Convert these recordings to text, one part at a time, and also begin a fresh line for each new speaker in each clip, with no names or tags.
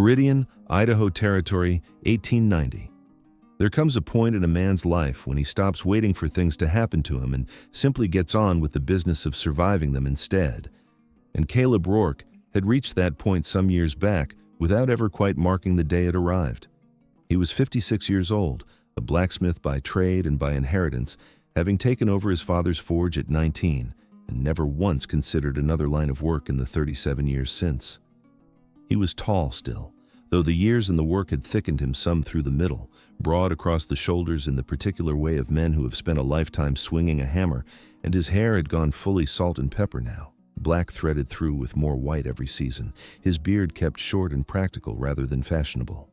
Meridian, Idaho Territory, 1890. There comes a point in a man's life when he stops waiting for things to happen to him and simply gets on with the business of surviving them instead. And Caleb Rourke had reached that point some years back without ever quite marking the day it arrived. He was 56 years old, a blacksmith by trade and by inheritance, having taken over his father's forge at 19 and never once considered another line of work in the 37 years since. He was tall still, though the years and the work had thickened him some through the middle, broad across the shoulders in the particular way of men who have spent a lifetime swinging a hammer, and his hair had gone fully salt and pepper now, black threaded through with more white every season, his beard kept short and practical rather than fashionable.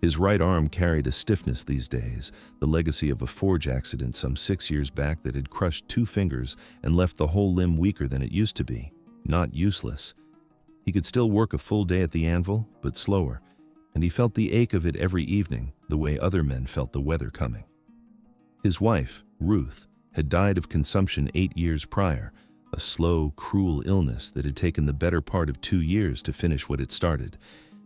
His right arm carried a stiffness these days, the legacy of a forge accident some 6 years back that had crushed 2 fingers and left the whole limb weaker than it used to be, not useless. He could still work a full day at the anvil, but slower, and he felt the ache of it every evening, the way other men felt the weather coming. His wife, Ruth, had died of consumption 8 years prior, a slow, cruel illness that had taken the better part of 2 years to finish what it started,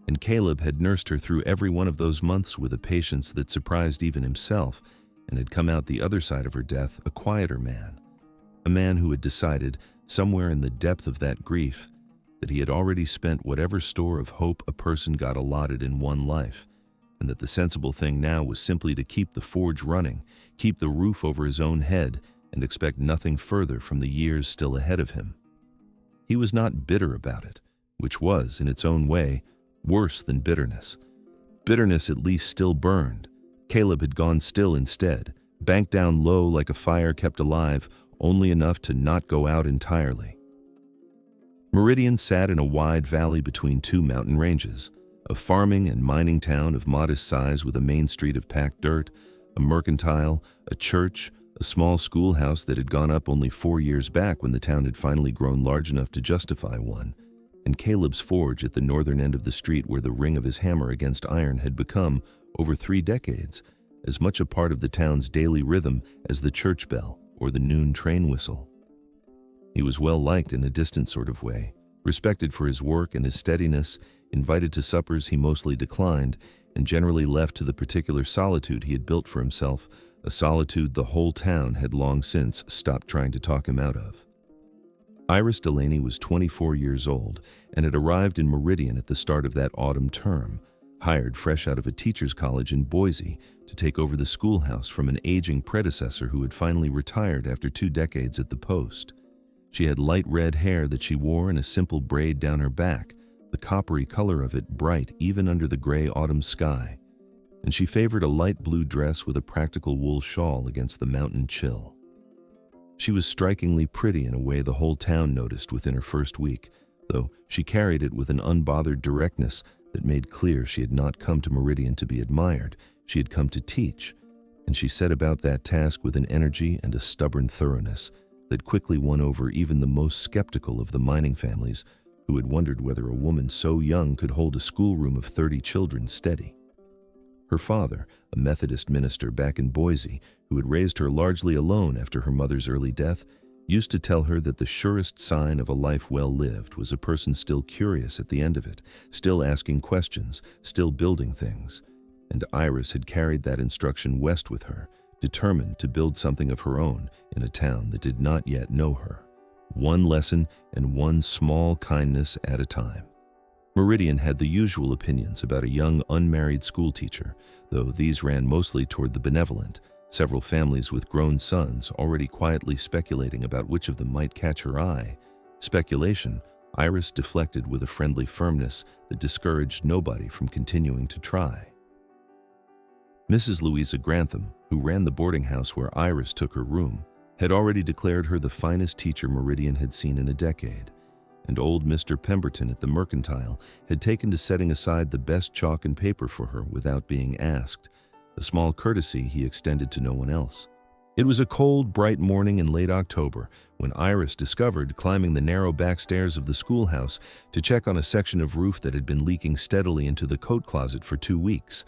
and Caleb had nursed her through every one of those months with a patience that surprised even himself, and had come out the other side of her death a quieter man, a man who had decided, somewhere in the depth of that grief, that he had already spent whatever store of hope a person got allotted in one life, and that the sensible thing now was simply to keep the forge running, keep the roof over his own head, and expect nothing further from the years still ahead of him. He was not bitter about it, which was, in its own way, worse than bitterness. Bitterness at least still burned. Caleb had gone still instead, banked down low like a fire kept alive, only enough to not go out entirely. Meridian sat in a wide valley between 2 mountain ranges, a farming and mining town of modest size with a main street of packed dirt, a mercantile, a church, a small schoolhouse that had gone up only 4 years back when the town had finally grown large enough to justify one, and Caleb's forge at the northern end of the street where the ring of his hammer against iron had become, over 3 decades, as much a part of the town's daily rhythm as the church bell or the noon train whistle. He was well liked in a distant sort of way, respected for his work and his steadiness, invited to suppers he mostly declined, and generally left to the particular solitude he had built for himself, a solitude the whole town had long since stopped trying to talk him out of. Iris Delaney was 24 years old and had arrived in Meridian at the start of that autumn term, hired fresh out of a teacher's college in Boise to take over the schoolhouse from an aging predecessor who had finally retired after 2 decades at the post. She had light red hair that she wore in a simple braid down her back, the coppery color of it bright even under the gray autumn sky, and she favored a light blue dress with a practical wool shawl against the mountain chill. She was strikingly pretty in a way the whole town noticed within her first week, though she carried it with an unbothered directness that made clear she had not come to Meridian to be admired, she had come to teach, and she set about that task with an energy and a stubborn thoroughness that quickly won over even the most skeptical of the mining families who had wondered whether a woman so young could hold a schoolroom of 30 children steady. Her father, a Methodist minister back in Boise, who had raised her largely alone after her mother's early death, used to tell her that the surest sign of a life well lived was a person still curious at the end of it, still asking questions, still building things. And Iris had carried that instruction west with her, determined to build something of her own in a town that did not yet know her, one lesson and one small kindness at a time. Meridian had the usual opinions about a young unmarried schoolteacher, though these ran mostly toward the benevolent, several families with grown sons already quietly speculating about which of them might catch her eye. Speculation Iris deflected with a friendly firmness that discouraged nobody from continuing to try. Mrs. Louisa Grantham, who ran the boarding house where Iris took her room, had already declared her the finest teacher Meridian had seen in a decade, and old Mr. Pemberton at the mercantile had taken to setting aside the best chalk and paper for her without being asked, a small courtesy he extended to no one else. It was a cold, bright morning in late October when Iris discovered, climbing the narrow back stairs of the schoolhouse to check on a section of roof that had been leaking steadily into the coat closet for 2 weeks,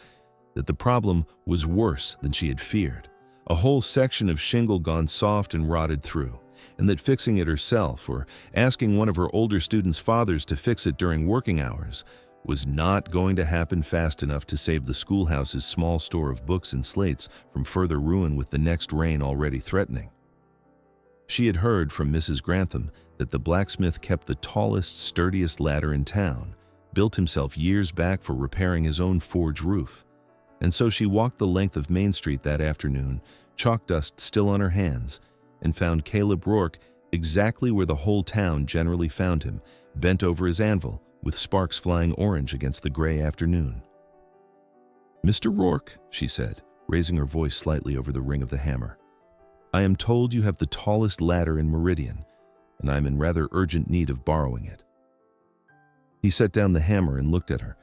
that the problem was worse than she had feared, a whole section of shingle gone soft and rotted through, and that fixing it herself or asking one of her older students' fathers to fix it during working hours was not going to happen fast enough to save the schoolhouse's small store of books and slates from further ruin with the next rain already threatening. She had heard from Mrs. Grantham that the blacksmith kept the tallest, sturdiest ladder in town, built himself years back for repairing his own forge roof. And so she walked the length of Main Street that afternoon, chalk dust still on her hands, and found Caleb Rourke exactly where the whole town generally found him, bent over his anvil, with sparks flying orange against the gray afternoon. "Mr. Rourke," she said, raising her voice slightly over the ring of the hammer, "I am told you have the tallest ladder in Meridian, and I am in rather urgent need of borrowing it." He set down the hammer and looked at her,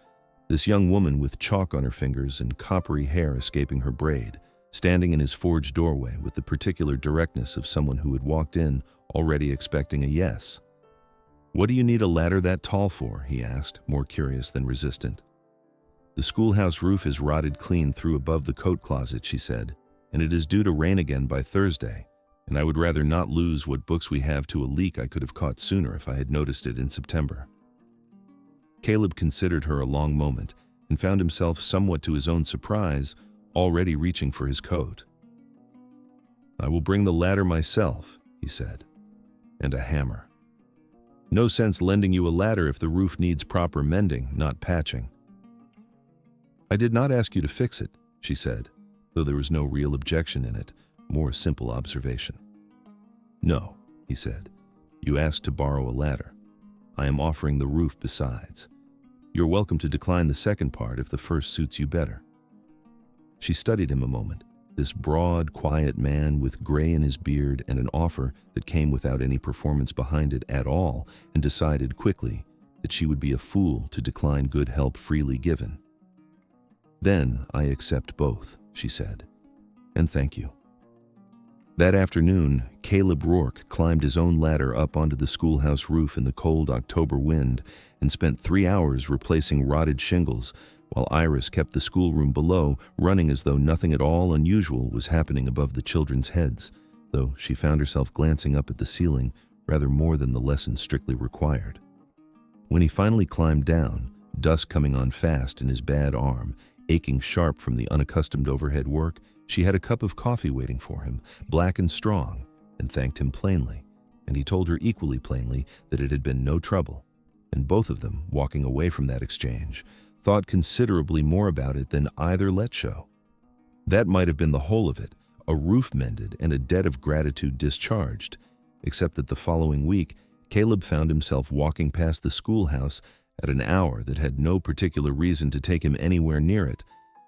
this young woman with chalk on her fingers and coppery hair escaping her braid, standing in his forge doorway with the particular directness of someone who had walked in already expecting a yes. "What do you need a ladder that tall for?" he asked, more curious than resistant. "The schoolhouse roof is rotted clean through above the coat closet," she said, "and it is due to rain again by Thursday, and I would rather not lose what books we have to a leak I could have caught sooner if I had noticed it in September." Caleb considered her a long moment and found himself, somewhat to his own surprise, already reaching for his coat. "I will bring the ladder myself," he said, "and a hammer. No sense lending you a ladder if the roof needs proper mending, not patching." "I did not ask you to fix it," she said, though there was no real objection in it, more simple observation. "No," he said, "you asked to borrow a ladder. I am offering the roof besides. You're welcome to decline the second part if the first suits you better." She studied him a moment, this broad, quiet man with gray in his beard and an offer that came without any performance behind it at all, and decided quickly that she would be a fool to decline good help freely given. "Then I accept both," she said, "and thank you." That afternoon, Caleb Rourke climbed his own ladder up onto the schoolhouse roof in the cold October wind and spent 3 hours replacing rotted shingles, while Iris kept the schoolroom below running as though nothing at all unusual was happening above the children's heads, though she found herself glancing up at the ceiling rather more than the lesson strictly required. When he finally climbed down, dusk coming on fast in his bad arm, aching sharp from the unaccustomed overhead work, she had a cup of coffee waiting for him, black and strong, and thanked him plainly, and he told her equally plainly that it had been no trouble, and both of them, walking away from that exchange, thought considerably more about it than either let show. That might have been the whole of it, a roof mended and a debt of gratitude discharged, except that the following week, Caleb found himself walking past the schoolhouse at an hour that had no particular reason to take him anywhere near it,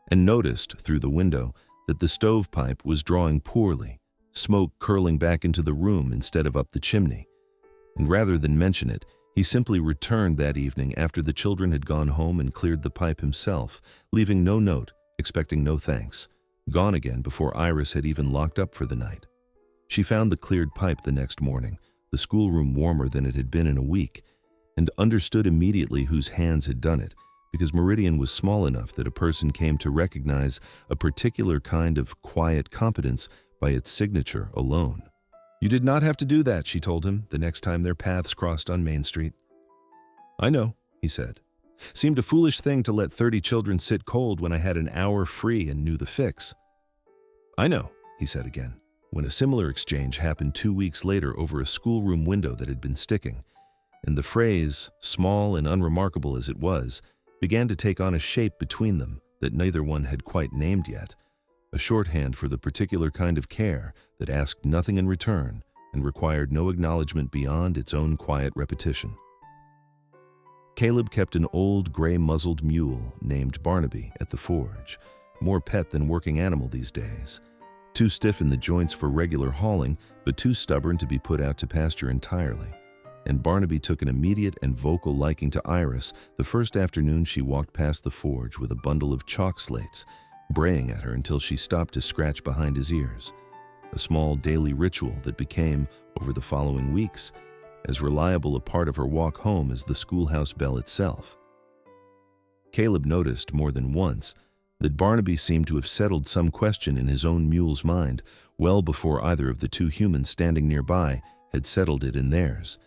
and noticed through the window that the stovepipe was drawing poorly, smoke curling back into the room instead of up the chimney. And rather than mention it, he simply returned that evening after the children had gone home and cleared the pipe himself, leaving no note, expecting no thanks, gone again before Iris had even locked up for the night. She found the cleared pipe the next morning, the schoolroom warmer than it had been in a week, and understood immediately whose hands had done it, because Meridian was small enough that a person came to recognize a particular kind of quiet competence by its signature alone. "You did not have to do that," she told him, the next time their paths crossed on Main Street. "I know," he said. "Seemed a foolish thing to let 30 children sit cold when I had an hour free and knew the fix." "I know," he said again, when a similar exchange happened 2 weeks later over a schoolroom window that had been sticking, and the phrase, small and unremarkable as it was, began to take on a shape between them that neither one had quite named yet, a shorthand for the particular kind of care that asked nothing in return and required no acknowledgement beyond its own quiet repetition. Caleb kept an old gray-muzzled mule named Barnaby at the forge, more pet than working animal these days, too stiff in the joints for regular hauling, but too stubborn to be put out to pasture entirely. And Barnaby took an immediate and vocal liking to Iris the first afternoon she walked past the forge with a bundle of chalk slates, braying at her until she stopped to scratch behind his ears, a small daily ritual that became, over the following weeks, as reliable a part of her walk home as the schoolhouse bell itself. Caleb noticed more than once that Barnaby seemed to have settled some question in his own mule's mind well before either of the two humans standing nearby had settled it in theirs,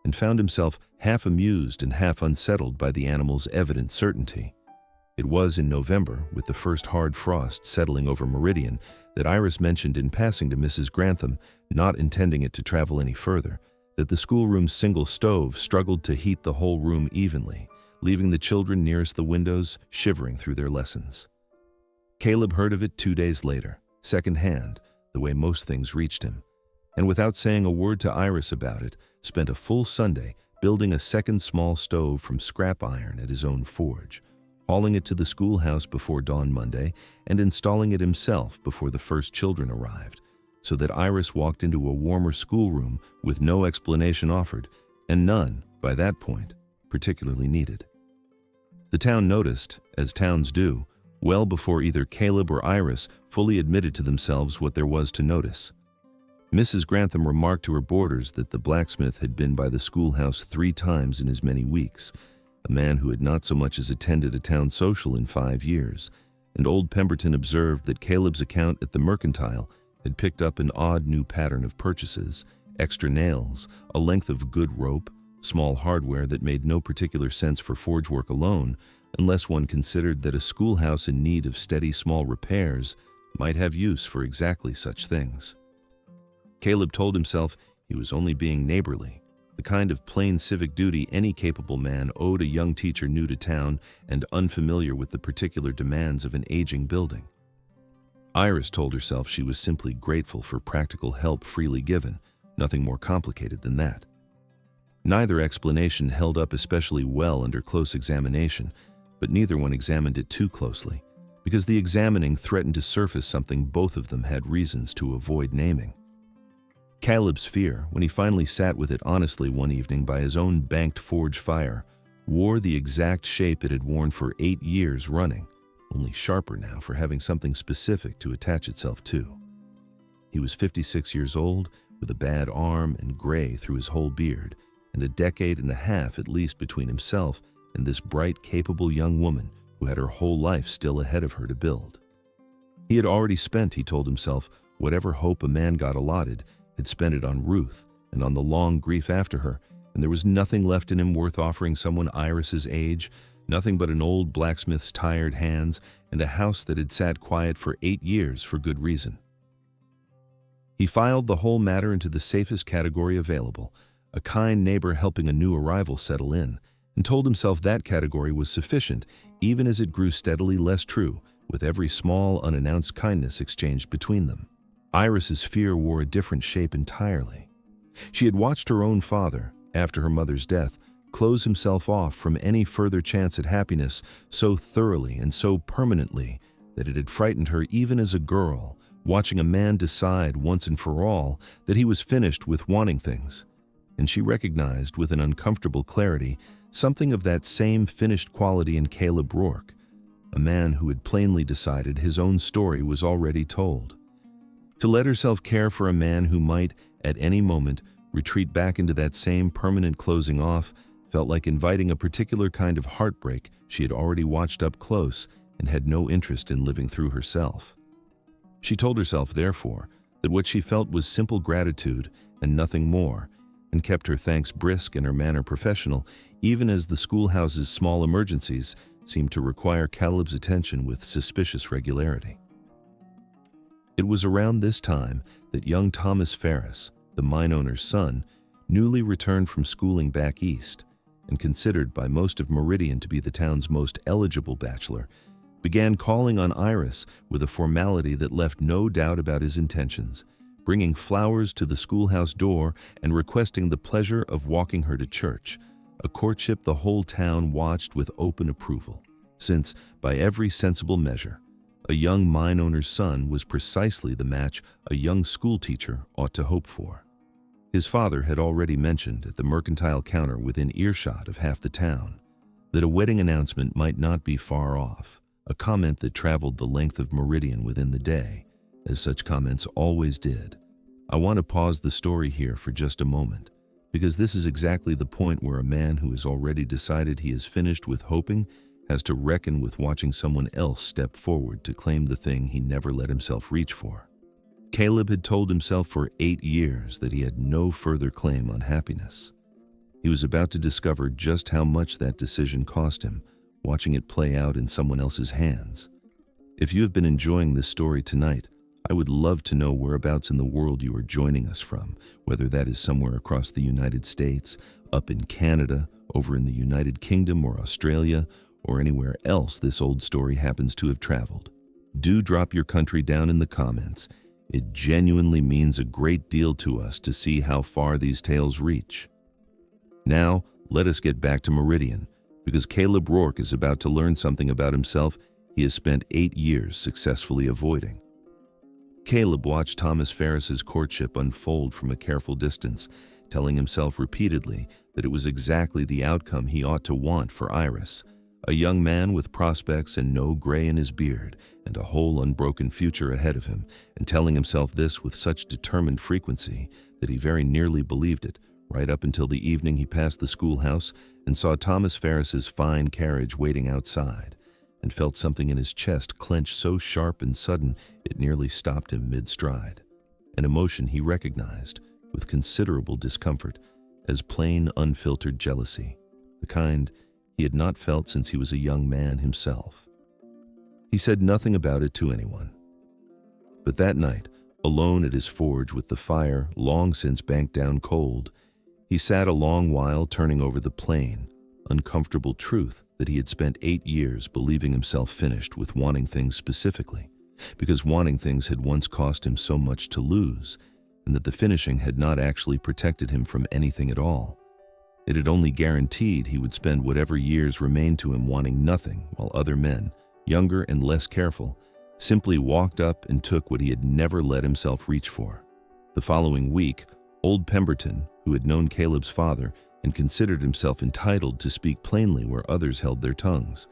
and found himself half amused and half unsettled by the animal's evident certainty. It was in November, with the first hard frost settling over Meridian, that Iris mentioned in passing to Mrs. Grantham, not intending it to travel any further, that the schoolroom's single stove struggled to heat the whole room evenly, leaving the children nearest the windows shivering through their lessons. Caleb heard of it 2 days later, second-hand, the way most things reached him, and without saying a word to Iris about it, spent a full Sunday building a second small stove from scrap iron at his own forge, hauling it to the schoolhouse before dawn Monday and installing it himself before the first children arrived, so that Iris walked into a warmer schoolroom with no explanation offered, and none, by that point, particularly needed. The town noticed, as towns do, well before either Caleb or Iris fully admitted to themselves what there was to notice. Mrs. Grantham remarked to her boarders that the blacksmith had been by the schoolhouse 3 times in as many weeks, a man who had not so much as attended a town social in 5 years, and old Pemberton observed that Caleb's account at the mercantile had picked up an odd new pattern of purchases, extra nails, a length of good rope, small hardware that made no particular sense for forge work alone, unless one considered that a schoolhouse in need of steady small repairs might have use for exactly such things. Caleb told himself he was only being neighborly, the kind of plain civic duty any capable man owed a young teacher new to town and unfamiliar with the particular demands of an aging building. Iris told herself she was simply grateful for practical help freely given, nothing more complicated than that. Neither explanation held up especially well under close examination, but neither one examined it too closely, because the examining threatened to surface something both of them had reasons to avoid naming. Caleb's fear, when he finally sat with it honestly one evening by his own banked forge fire, wore the exact shape it had worn for 8 years running, only sharper now for having something specific to attach itself to. He was 56 years old, with a bad arm and gray through his whole beard, and a decade and a half at least between himself and this bright, capable young woman who had her whole life still ahead of her to build. He had already spent, he told himself, whatever hope a man got allotted, had spent it on Ruth and on the long grief after her, and there was nothing left in him worth offering someone Iris's age, nothing but an old blacksmith's tired hands and a house that had sat quiet for 8 years for good reason. He filed the whole matter into the safest category available, a kind neighbor helping a new arrival settle in, and told himself that category was sufficient, even as it grew steadily less true, with every small, unannounced kindness exchanged between them. Iris's fear wore a different shape entirely. She had watched her own father, after her mother's death, close himself off from any further chance at happiness so thoroughly and so permanently that it had frightened her even as a girl, watching a man decide once and for all that he was finished with wanting things. And she recognized with an uncomfortable clarity something of that same finished quality in Caleb Rourke, a man who had plainly decided his own story was already told. To let herself care for a man who might, at any moment, retreat back into that same permanent closing off felt like inviting a particular kind of heartbreak she had already watched up close and had no interest in living through herself. She told herself, therefore, that what she felt was simple gratitude and nothing more, and kept her thanks brisk and her manner professional, even as the schoolhouse's small emergencies seemed to require Caleb's attention with suspicious regularity. It was around this time that young Thomas Ferris, the mine owner's son, newly returned from schooling back east, and considered by most of Meridian to be the town's most eligible bachelor, began calling on Iris with a formality that left no doubt about his intentions, bringing flowers to the schoolhouse door and requesting the pleasure of walking her to church, a courtship the whole town watched with open approval, since, by every sensible measure, a young mine owner's son was precisely the match a young schoolteacher ought to hope for. His father had already mentioned at the mercantile counter within earshot of half the town that a wedding announcement might not be far off, a comment that traveled the length of Meridian within the day, as such comments always did. I want to pause the story here for just a moment, because this is exactly the point where a man who has already decided he is finished with hoping has to reckon with watching someone else step forward to claim the thing he never let himself reach for. Caleb had told himself for 8 years that he had no further claim on happiness. He was about to discover just how much that decision cost him, watching it play out in someone else's hands. If you have been enjoying this story tonight, I would love to know whereabouts in the world you are joining us from, whether that is somewhere across the United States, up in Canada, over in the United Kingdom or Australia, or anywhere else this old story happens to have traveled. Do drop your country down in the comments. It genuinely means a great deal to us to see how far these tales reach. Now, let us get back to Meridian, because Caleb Rourke is about to learn something about himself he has spent 8 years successfully avoiding. Caleb watched Thomas Ferris's courtship unfold from a careful distance, telling himself repeatedly that it was exactly the outcome he ought to want for Iris, a young man with prospects and no gray in his beard, and a whole unbroken future ahead of him, and telling himself this with such determined frequency that he very nearly believed it, right up until the evening he passed the schoolhouse and saw Thomas Ferris's fine carriage waiting outside, and felt something in his chest clench so sharp and sudden it nearly stopped him mid-stride, an emotion he recognized, with considerable discomfort, as plain, unfiltered jealousy, the kind he had not felt since he was a young man himself. He said nothing about it to anyone. But that night, alone at his forge with the fire long since banked down cold, he sat a long while turning over the plain, uncomfortable truth that he had spent 8 years believing himself finished with wanting things specifically, because wanting things had once cost him so much to lose, and that the finishing had not actually protected him from anything at all. It had only guaranteed he would spend whatever years remained to him wanting nothing, while other men, younger and less careful, simply walked up and took what he had never let himself reach for. The following week, old Pemberton, who had known Caleb's father and considered himself entitled to speak plainly where others held their tongues,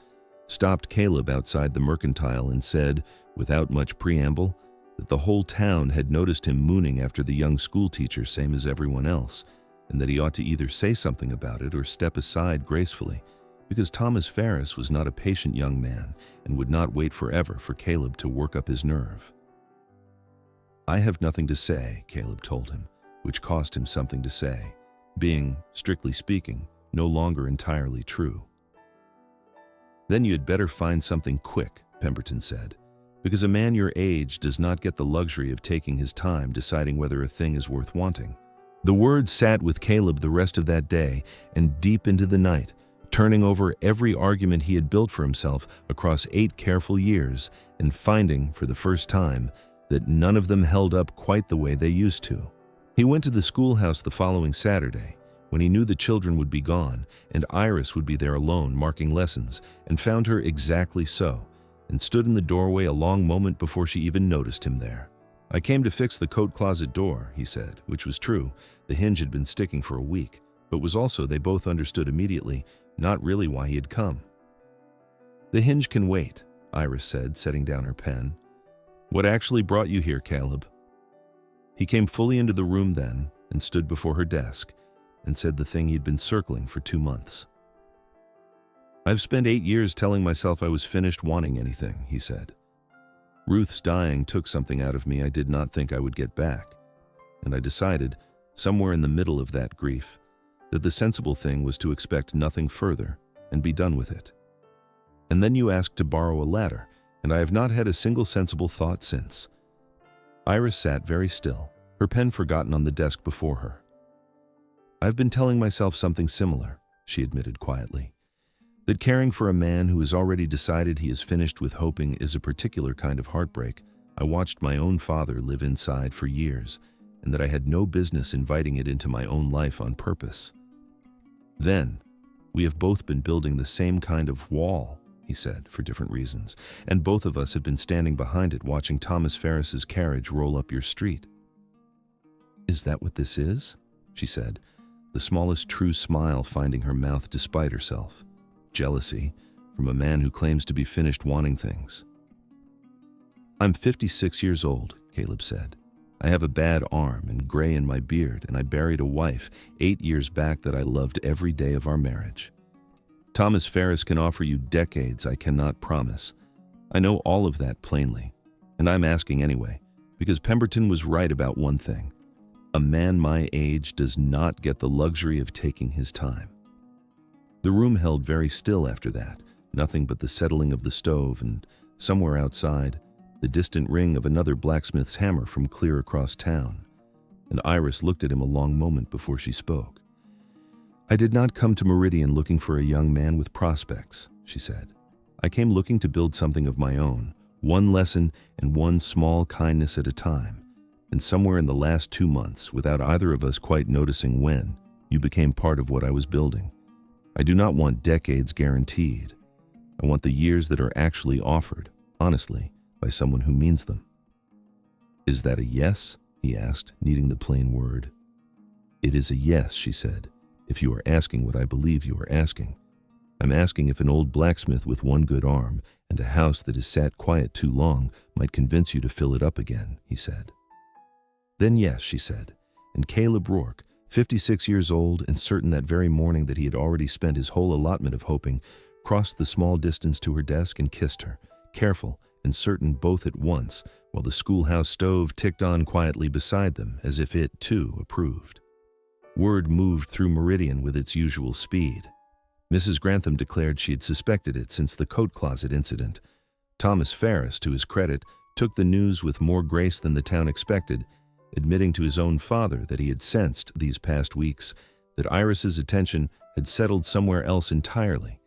stopped Caleb outside the mercantile and said, without much preamble, that the whole town had noticed him mooning after the young schoolteacher same as everyone else, and that he ought to either say something about it or step aside gracefully, because Thomas Ferris was not a patient young man and would not wait forever for Caleb to work up his nerve. "I have nothing to say," Caleb told him, which cost him something to say, being, strictly speaking, no longer entirely true. "Then you had better find something quick," Pemberton said, "because a man your age does not get the luxury of taking his time deciding whether a thing is worth wanting." The words sat with Caleb the rest of that day and deep into the night, turning over every argument he had built for himself across 8 careful years and finding, for the first time, that none of them held up quite the way they used to. He went to the schoolhouse the following Saturday, when he knew the children would be gone and Iris would be there alone marking lessons, and found her exactly so, and stood in the doorway a long moment before she even noticed him there. "I came to fix the coat closet door," he said, which was true. The hinge had been sticking for a week, but was also, they both understood immediately, not really why he had come. "The hinge can wait," Iris said, setting down her pen. "What actually brought you here, Caleb?" He came fully into the room then and stood before her desk and said the thing he'd been circling for 2 months. "I've spent 8 years telling myself I was finished wanting anything," he said. "Ruth's dying took something out of me I did not think I would get back, and I decided, somewhere in the middle of that grief, that the sensible thing was to expect nothing further and be done with it. And then you asked to borrow a ladder, and I have not had a single sensible thought since." Iris sat very still, her pen forgotten on the desk before her. "I've been telling myself something similar," she admitted quietly. "That caring for a man who has already decided he is finished with hoping is a particular kind of heartbreak I watched my own father live inside for years, and that I had no business inviting it into my own life on purpose. Then, we have both been building the same kind of wall," he said, for different reasons, "and both of us have been standing behind it watching Thomas Ferris's carriage roll up your street." "Is that what this is?" she said, the smallest true smile finding her mouth despite herself. Jealousy from a man who claims to be finished wanting things. "I'm 56 years old," Caleb said. "I have a bad arm and gray in my beard, and I buried a wife 8 years back that I loved every day of our marriage. Thomas Ferris can offer you decades I cannot promise. I know all of that plainly, and I'm asking anyway, because Pemberton was right about one thing. A A man my age does not get the luxury of taking his time." The room held very still after that, nothing but the settling of the stove and, somewhere outside, the distant ring of another blacksmith's hammer from clear across town. And Iris looked at him a long moment before she spoke. "I did not come to Meridian looking for a young man with prospects," she said. "I came looking to build something of my own, one lesson and one small kindness at a time. And somewhere in the last 2 months, without either of us quite noticing when, you became part of what I was building. I do not want decades guaranteed. I want the years that are actually offered, honestly, by someone who means them." "Is that a yes?" he asked, needing the plain word. "It is a yes," she said, "if you are asking what I believe you are asking. I'm asking if an old blacksmith with one good arm and a house that has sat quiet too long might convince you to fill it up again," he said. "Then yes," she said, and Caleb Rourke, 56 years old and certain that very morning that he had already spent his whole allotment of hoping, crossed the small distance to her desk and kissed her, careful and certain both at once, while the schoolhouse stove ticked on quietly beside them as if it, too, approved. Word moved through Meridian with its usual speed. Mrs. Grantham declared she had suspected it since the coat closet incident. Thomas Ferris, to his credit, took the news with more grace than the town expected, admitting to his own father that he had sensed these past weeks that Iris's attention had settled somewhere else entirely,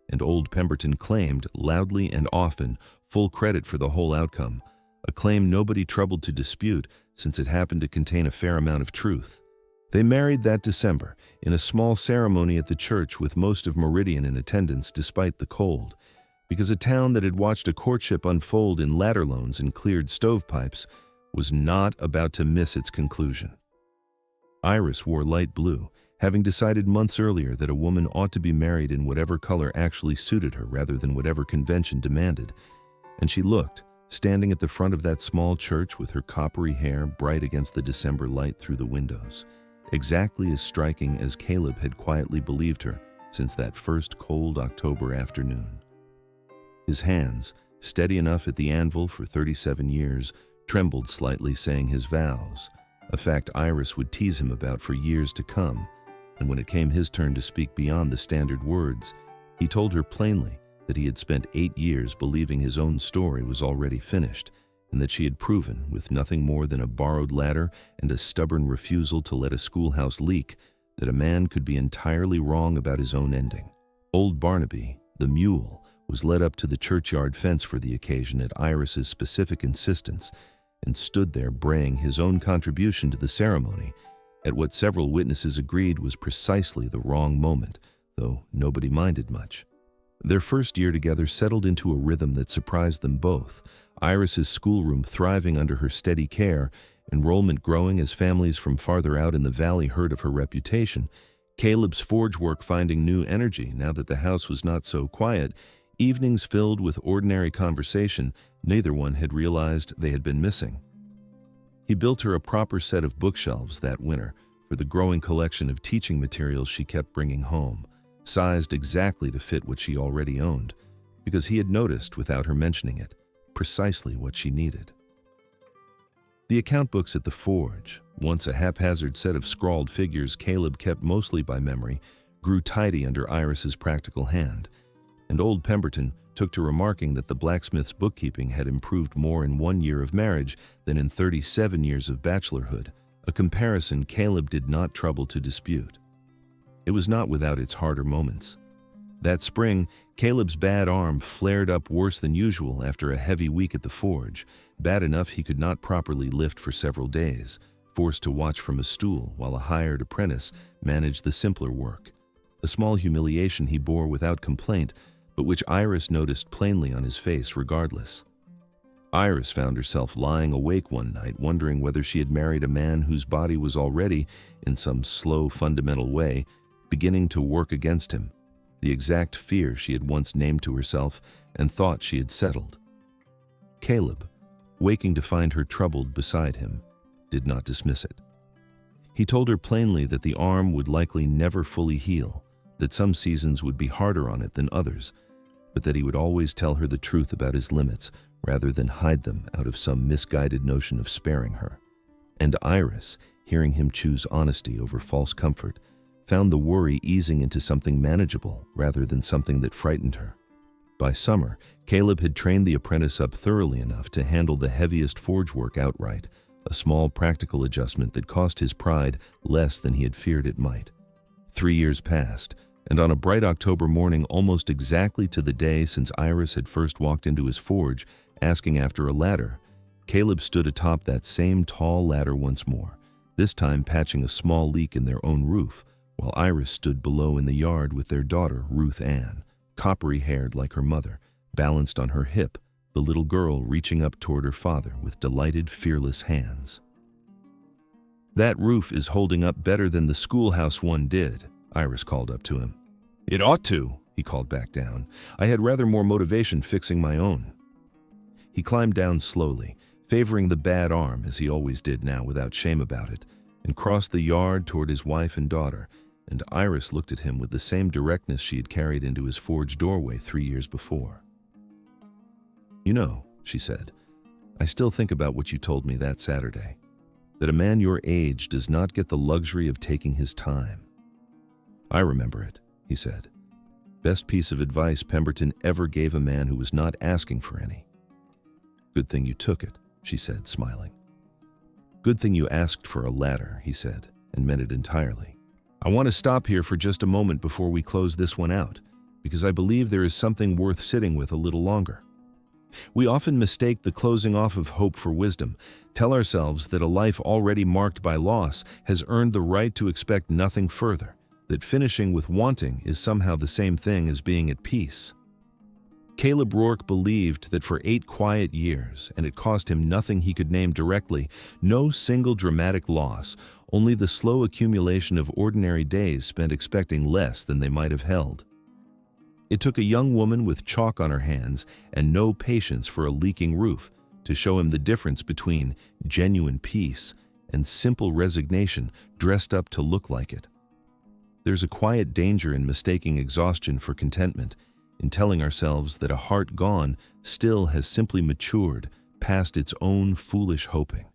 and old Pemberton claimed, loudly and often, full credit for the whole outcome, a claim nobody troubled to dispute since it happened to contain a fair amount of truth. They married that December, in a small ceremony at the church with most of Meridian in attendance despite the cold, because a town that had watched a courtship unfold in ladder loans and cleared stovepipes was not about to miss its conclusion. Iris wore light blue, having decided months earlier that a woman ought to be married in whatever color actually suited her rather than whatever convention demanded, and she looked, standing at the front of that small church with her coppery hair bright against the December light through the windows, exactly as striking as Caleb had quietly believed her since that first cold October afternoon. His hands, steady enough at the anvil for 37 years, trembled slightly saying his vows, a fact Iris would tease him about for years to come, and when it came his turn to speak beyond the standard words, he told her plainly that he had spent 8 years believing his own story was already finished, and that she had proven, with nothing more than a borrowed ladder and a stubborn refusal to let a schoolhouse leak, that a man could be entirely wrong about his own ending. Old Barnaby, the mule, was led up to the churchyard fence for the occasion at Iris's specific insistence, and stood there braying his own contribution to the ceremony at what several witnesses agreed was precisely the wrong moment, though nobody minded much. Their first year together settled into a rhythm that surprised them both, Iris's schoolroom thriving under her steady care, enrollment growing as families from farther out in the valley heard of her reputation, Caleb's forge work finding new energy now that the house was not so quiet, evenings filled with ordinary conversation neither one had realized they had been missing. He built her a proper set of bookshelves that winter for the growing collection of teaching materials she kept bringing home, sized exactly to fit what she already owned, because he had noticed, without her mentioning it, precisely what she needed. The account books at the forge, once a haphazard set of scrawled figures Caleb kept mostly by memory, grew tidy under Iris's practical hand, and old Pemberton took to remarking that the blacksmith's bookkeeping had improved more in 1 year of marriage than in 37 years of bachelorhood, a comparison Caleb did not trouble to dispute. It was not without its harder moments. That spring, Caleb's bad arm flared up worse than usual after a heavy week at the forge, bad enough he could not properly lift for several days, forced to watch from a stool while a hired apprentice managed the simpler work, a small humiliation he bore without complaint, but which Iris noticed plainly on his face regardless. Iris found herself lying awake one night wondering whether she had married a man whose body was already, in some slow, fundamental way, beginning to work against him, the exact fear she had once named to herself and thought she had settled. Caleb, waking to find her troubled beside him, did not dismiss it. He told her plainly that the arm would likely never fully heal, that some seasons would be harder on it than others, but that he would always tell her the truth about his limits rather than hide them out of some misguided notion of sparing her. And Iris, hearing him choose honesty over false comfort, found the worry easing into something manageable rather than something that frightened her. By summer, Caleb had trained the apprentice up thoroughly enough to handle the heaviest forge work outright, a small practical adjustment that cost his pride less than he had feared it might. 3 years passed, and on a bright October morning, almost exactly to the day since Iris had first walked into his forge, asking after a ladder, Caleb stood atop that same tall ladder once more, this time patching a small leak in their own roof, while Iris stood below in the yard with their daughter, Ruth Ann, coppery-haired like her mother, balanced on her hip, the little girl reaching up toward her father with delighted, fearless hands. "That roof is holding up better than the schoolhouse one did," Iris called up to him. "It ought to," he called back down. "I had rather more motivation fixing my own." He climbed down slowly, favoring the bad arm as he always did now without shame about it, and crossed the yard toward his wife and daughter, and Iris looked at him with the same directness she had carried into his forge doorway 3 years before. "You know," she said, "I still think about what you told me that Saturday, that a man your age does not get the luxury of taking his time." "I remember it," he said. "Best piece of advice Pemberton ever gave a man who was not asking for any." "Good thing you took it," she said, smiling. "Good thing you asked for a ladder," he said, and meant it entirely. "I want to stop here for just a moment before we close this one out, because I believe there is something worth sitting with a little longer. We often mistake the closing off of hope for wisdom, tell ourselves that a life already marked by loss has earned the right to expect nothing further, that finishing with wanting is somehow the same thing as being at peace. Caleb Rourke believed that for 8 quiet years, and it cost him nothing he could name directly, no single dramatic loss, only the slow accumulation of ordinary days spent expecting less than they might have held. It took a young woman with chalk on her hands and no patience for a leaking roof to show him the difference between genuine peace and simple resignation dressed up to look like it. There's a quiet danger in mistaking exhaustion for contentment, in telling ourselves that a heart gone still has simply matured past its own foolish hoping.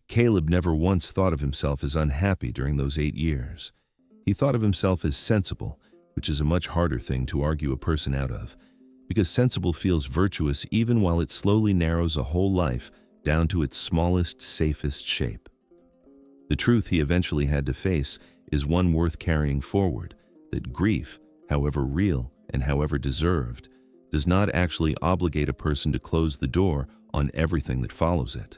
Caleb never once thought of himself as unhappy during those 8 years. He thought of himself as sensible, which is a much harder thing to argue a person out of, because sensible feels virtuous even while it slowly narrows a whole life down to its smallest, safest shape. The truth he eventually had to face is one worth carrying forward, that grief, however real and however deserved, does not actually obligate a person to close the door on everything that follows it.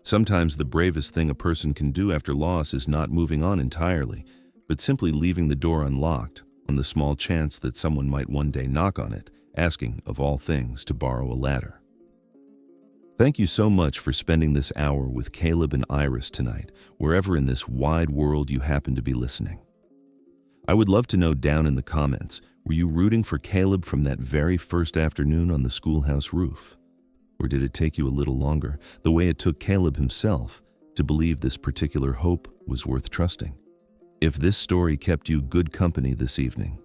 Sometimes the bravest thing a person can do after loss is not moving on entirely, but simply leaving the door unlocked on the small chance that someone might one day knock on it, asking, of all things, to borrow a ladder. Thank you so much for spending this hour with Caleb and Iris tonight, wherever in this wide world you happen to be listening. I would love to know down in the comments, were you rooting for Caleb from that very first afternoon on the schoolhouse roof? Or did it take you a little longer, the way it took Caleb himself, to believe this particular hope was worth trusting? If this story kept you good company this evening,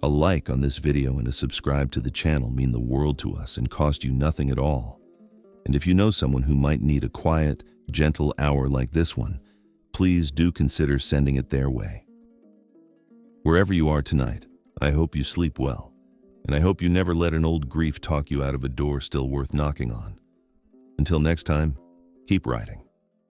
a like on this video and a subscribe to the channel mean the world to us and cost you nothing at all. And if you know someone who might need a quiet, gentle hour like this one, please do consider sending it their way. Wherever you are tonight, I hope you sleep well, and I hope you never let an old grief talk you out of a door still worth knocking on. Until next time, keep writing.